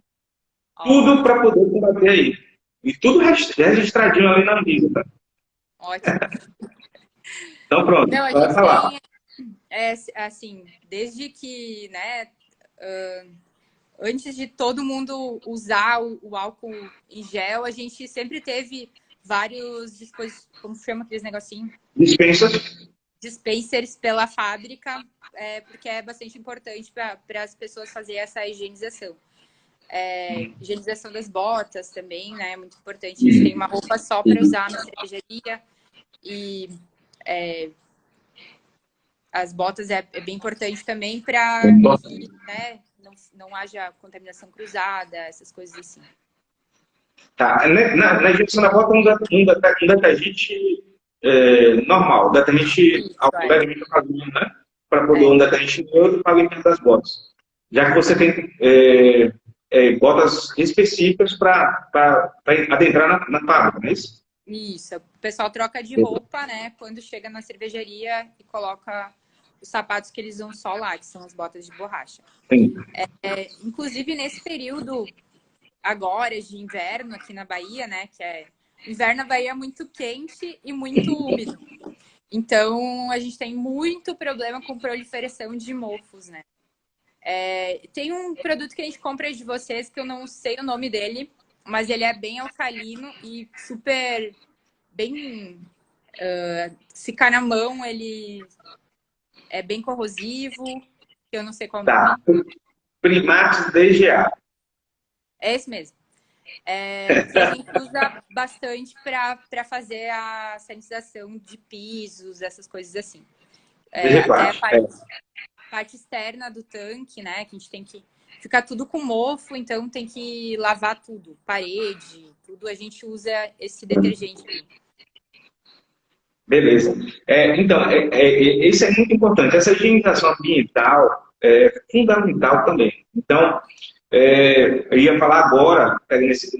A: tudo para poder combater aí. E tudo registradinho ali na mesa, tá?
B: Ótimo.
A: Então, pronto,
B: não,
A: pode falar.
B: Assim, desde que, né, antes de todo mundo usar o álcool em gel, a gente sempre teve vários dispositivos, como chama aqueles negocinhos? Dispensers pela fábrica, porque é bastante importante para as pessoas fazerem essa higienização. Higienização das botas também, né? É muito importante. A gente tem uma roupa só para usar na cervejaria e as botas é bem importante também para que, né, não haja contaminação cruzada, essas coisas assim.
A: Tá. Na higienização da bota, um detergente normal, detergente automaticamente né? Para poder um detergente neutro para limpar das botas. Já que você tem botas específicas para adentrar na fábrica, não é isso?
B: Isso. O pessoal troca de roupa, né? Quando chega na cervejaria e coloca os sapatos que eles usam só lá, que são as botas de borracha. Inclusive, nesse período agora de inverno aqui na Bahia, né? O inverno na Bahia é muito quente e muito úmido. Então, a gente tem muito problema com proliferação de mofos, né? Tem um produto que a gente compra de vocês, que eu não sei o nome dele, mas ele é bem alcalino e super bem... se cai na mão, ele é bem corrosivo, que eu não sei qual nome.
A: Primates DGA.
B: É esse mesmo. Que a gente usa bastante para fazer a sanitização de pisos, essas coisas assim. Até a parte externa do tanque, né? Que a gente tem que ficar tudo com mofo, então tem que lavar tudo, parede, tudo. A gente usa esse detergente aí.
A: Beleza. Então, isso é muito importante. Essa higienização ambiental é fundamental também. Então, eu ia falar agora, pegando esse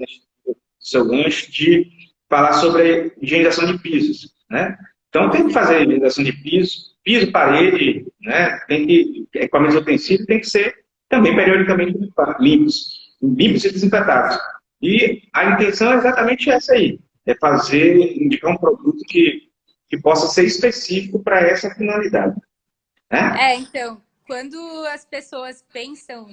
A: seu gancho, de falar sobre a higienização de pisos, né? Então, tem que fazer a higienização de piso, parede, né? Equipamentos de utensílio tem que ser também periodicamente limpos e desinfetados. E a intenção é exatamente essa aí, indicar um produto que possa ser específico para essa finalidade. Né?
B: Então, quando as pessoas pensam,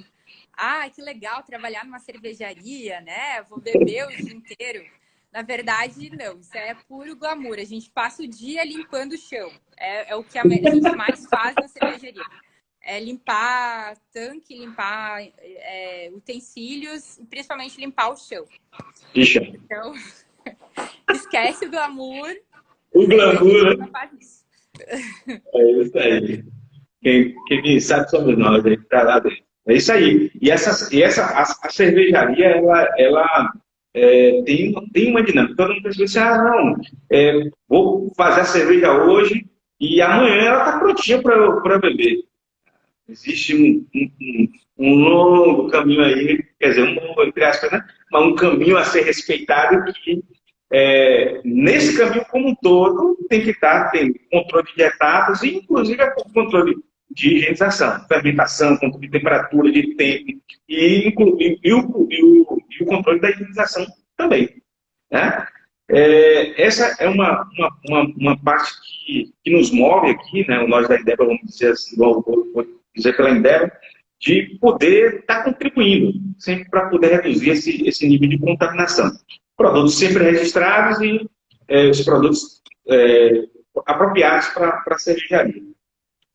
B: que legal trabalhar numa cervejaria, né? Vou beber o dia inteiro. Na verdade, não. Isso é puro glamour. A gente passa o dia limpando o chão. É o que a gente mais faz na cervejaria. É limpar tanque, limpar utensílios e principalmente limpar o chão.
A: Ixi.
B: Então, esquece o glamour.
A: O glamour, né? É isso aí. Quem sabe somos nós, aí tá lá dentro. É isso aí. A cervejaria, ela tem uma dinâmica. Todo mundo pensa assim, não, vou fazer a cerveja hoje e amanhã ela está prontinha para beber. Existe um longo caminho aí, quer dizer, entre aspas, né? Mas um caminho a ser respeitado que, nesse caminho como um todo, tem que estar, tem controle de etapas, e inclusive controle de higienização, fermentação, controle de temperatura, de tempo, e o controle da higienização também. Né? Essa é uma parte que nos move aqui, né? Nós da Endeavor, vamos dizer assim, vou dizer pela Endeavor, de poder estar contribuindo sempre para poder reduzir esse nível de contaminação. Produtos sempre registrados e os produtos apropriados para a cervejaria.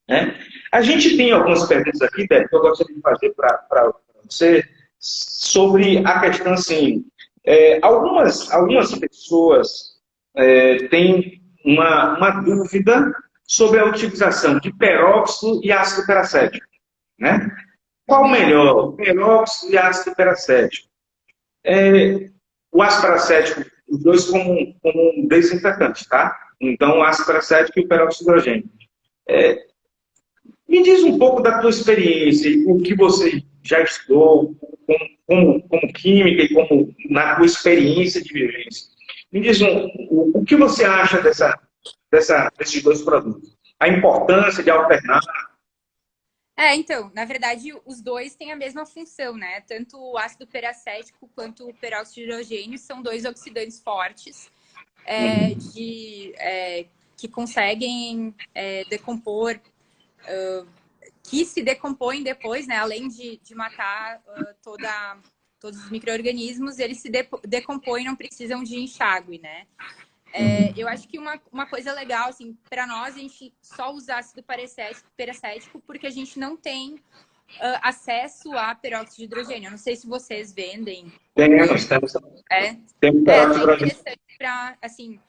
A: Né? A gente tem algumas perguntas aqui, Débora, que eu gostaria de fazer para você sobre a questão assim. Algumas pessoas têm uma dúvida sobre a utilização de peróxido e ácido peracético. Né? Qual o melhor? Peróxido e ácido peracético. O ácido peracético, os dois como desinfetantes, tá? Então, o ácido peracético e o peróxido de hidrogênio. Me diz um pouco da tua experiência, o que você já estudou como química e como na tua experiência de vivência. Me diz o que você acha desses dois produtos? A importância de alternar.
B: Então, na verdade, os dois têm a mesma função, né? Tanto o ácido peracético quanto o peróxido de hidrogênio são dois oxidantes fortes que conseguem decompor, que se decompõem depois, né? Além de matar todos os micro-organismos, eles se decompõem e não precisam de enxágue, né? Eu acho que uma coisa legal, assim, para nós, a gente só usa ácido peracético porque a gente não tem acesso a peróxido de hidrogênio. Eu não sei se vocês vendem.
A: Temos peróxido de hidrogênio.
B: Interessante para, assim,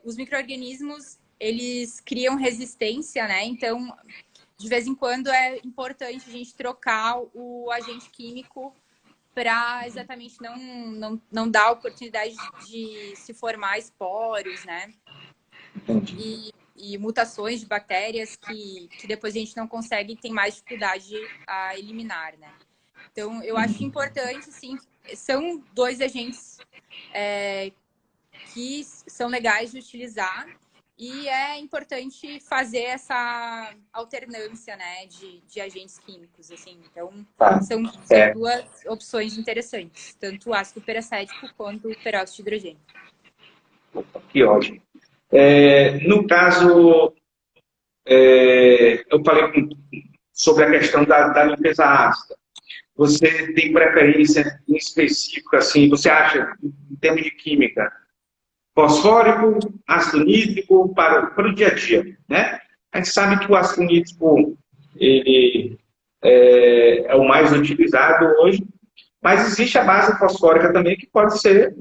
B: os micro-organismos, eles criam resistência, né? Então, de vez em quando é importante a gente trocar o agente químico para exatamente não dar oportunidade de se formar esporos, né? E mutações de bactérias que depois a gente não consegue, tem mais dificuldade a eliminar, né? Então, eu acho importante, sim, são dois agentes que são legais de utilizar e é importante fazer essa alternância, né, de agentes químicos, assim. Então, são duas opções interessantes, tanto o ácido peracético quanto o peróxido de hidrogênio.
A: Que ótimo. No caso, eu falei sobre a questão da limpeza ácida. Você tem preferência em específico, assim, você acha, em termos de química, fosfórico, ácido nítrico para o dia a dia, né? A gente sabe que o ácido nítrico ele é o mais utilizado hoje, mas existe a base fosfórica também que pode ser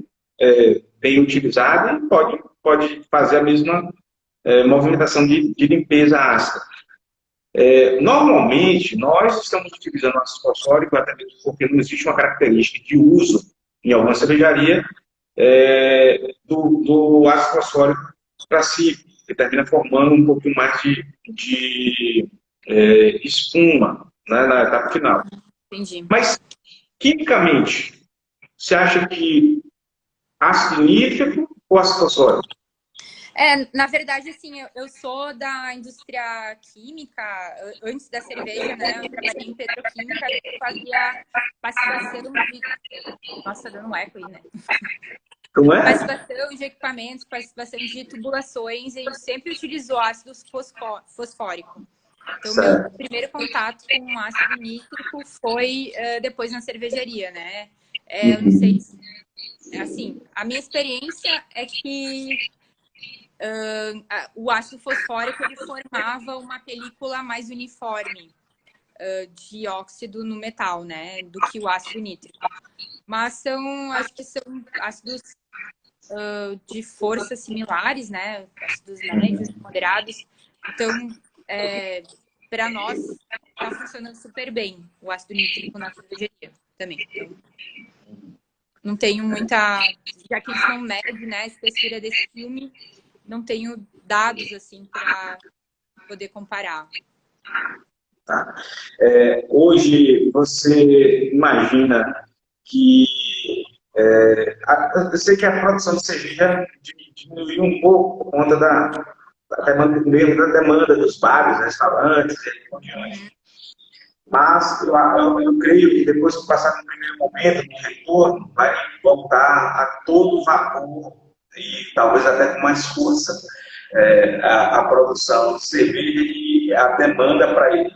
A: bem utilizada e pode fazer a mesma movimentação de limpeza ácida. Normalmente, nós estamos utilizando ácido fosfórico, até mesmo porque não existe uma característica de uso em alguma cervejaria do ácido fosfórico para si, que termina formando um pouquinho mais de espuma, né, na etapa final.
B: Entendi.
A: Mas, quimicamente, você acha que ácido nítrico ou ácido fosfórico?
B: Na verdade, assim, eu sou da indústria química. Antes da cerveja, né? Eu trabalhei em petroquímica e fazia passivação de... Nossa, dando um eco aí, né?
A: Como é?
B: Passivação de equipamentos, passivação de tubulações, e a gente sempre utilizou ácido fosfórico. Então, meu primeiro contato com ácido nítrico foi depois na cervejaria, né? Eu não sei se... Assim, a minha experiência é que o ácido fosfórico ele formava uma película mais uniforme de óxido no metal, né, do que o ácido nítrico. Mas acho que são ácidos de forças similares, né, ácidos médios, moderados. Então, para nós, está funcionando super bem o ácido nítrico na cervejaria também. Então... não tenho muita... Já que a gente não mede, né, a espessura desse filme, não tenho dados, assim, para poder comparar.
A: Tá? Hoje, você imagina que... eu sei que a produção de cerveja diminuiu um pouco por conta da demanda, mesmo da demanda dos bares, restaurantes e assim por diante. Mas eu creio que depois que passar no primeiro momento, no retorno, vai voltar a todo vapor e talvez até com mais força a produção de cerveja e a demanda para ir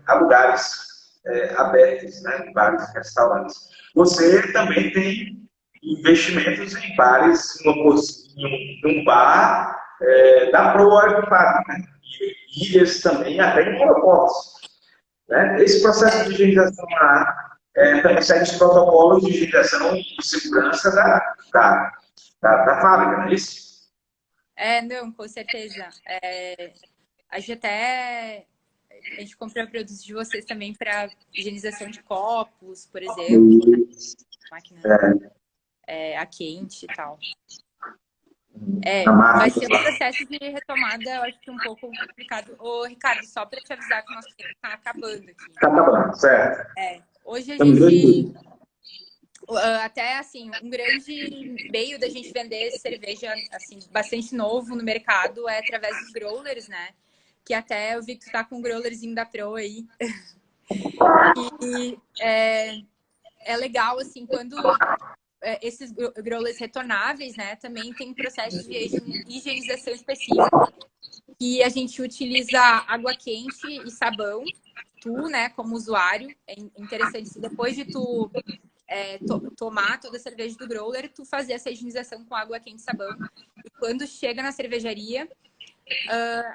A: a lugares abertos, né, em bares e restaurantes. Você também tem investimentos em bares, em um bar da Proa, né? E ilhas também, até em aeroportos. Né? Esse processo de higienização também segue os protocolos de higienização e segurança da fábrica, não é isso?
B: Não, com certeza. A gente compra produtos de vocês também para higienização de copos, por exemplo, né? Máquina a quente e tal. Vai ser um processo de retomada, eu acho que um pouco complicado. Ô, Ricardo, só para te avisar que o nosso tempo está acabando aqui.
A: Está acabando, certo.
B: Hoje a gente... Até, assim, um grande meio da gente vender cerveja, assim, bastante novo no mercado é através dos growlers, né? Que até eu vi que tu tá com um growlerzinho da Pro aí. E é legal, assim, quando esses growlers retornáveis, né? Também tem um processo de higienização específico. E a gente utiliza água quente e sabão. Tu, né, como usuário, é interessante, se depois de tu tomar toda a cerveja do growler, tu fazer essa higienização com água quente e sabão. E quando chega na cervejaria,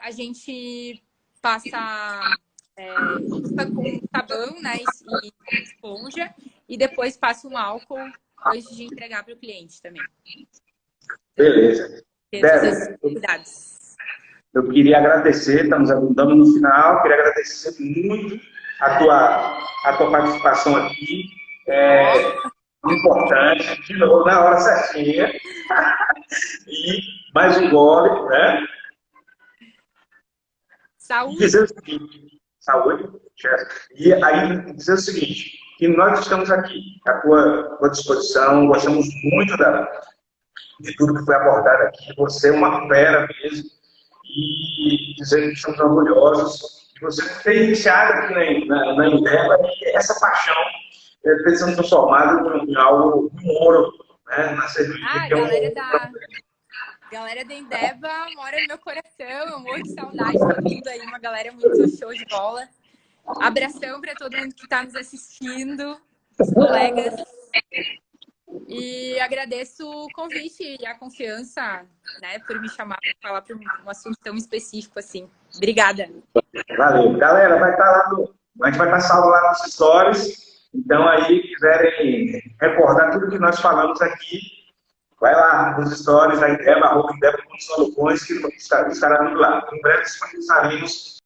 B: a gente passa limpa com sabão, né, e esponja, e depois passa um álcool antes de entregar para o cliente também.
A: Beleza.
B: Esses cuidados.
A: Eu queria agradecer, estamos andando no final, queria agradecer muito a tua participação aqui. Importante, de novo, na hora certinha. E mais um gole, né?
B: Saúde.
A: E dizer o seguinte, saúde, e aí dizer o seguinte, que nós estamos aqui à tua disposição, gostamos muito de tudo que foi abordado aqui, você é uma fera mesmo, e dizer que estamos orgulhosos de você ter iniciado aqui na Endeavor e essa paixão ter sido transformada em algo, um ouro, né, na cerveja.
B: Galera da Endeavor mora no meu coração, amor de saudade, tá vindo aí, uma galera muito show de bola. Abração para todo mundo que está nos assistindo, os colegas. E agradeço o convite e a confiança, né, por me chamar para falar para um assunto tão específico assim. Obrigada.
A: Valeu. Galera, a gente vai estar salvo lá nos stories. Então, aí, quiserem recordar tudo que nós falamos aqui, vai lá nos stories da Endeavor, @Endeavor.soluções, que estará vindo lá. Em breve, disponibilizaremos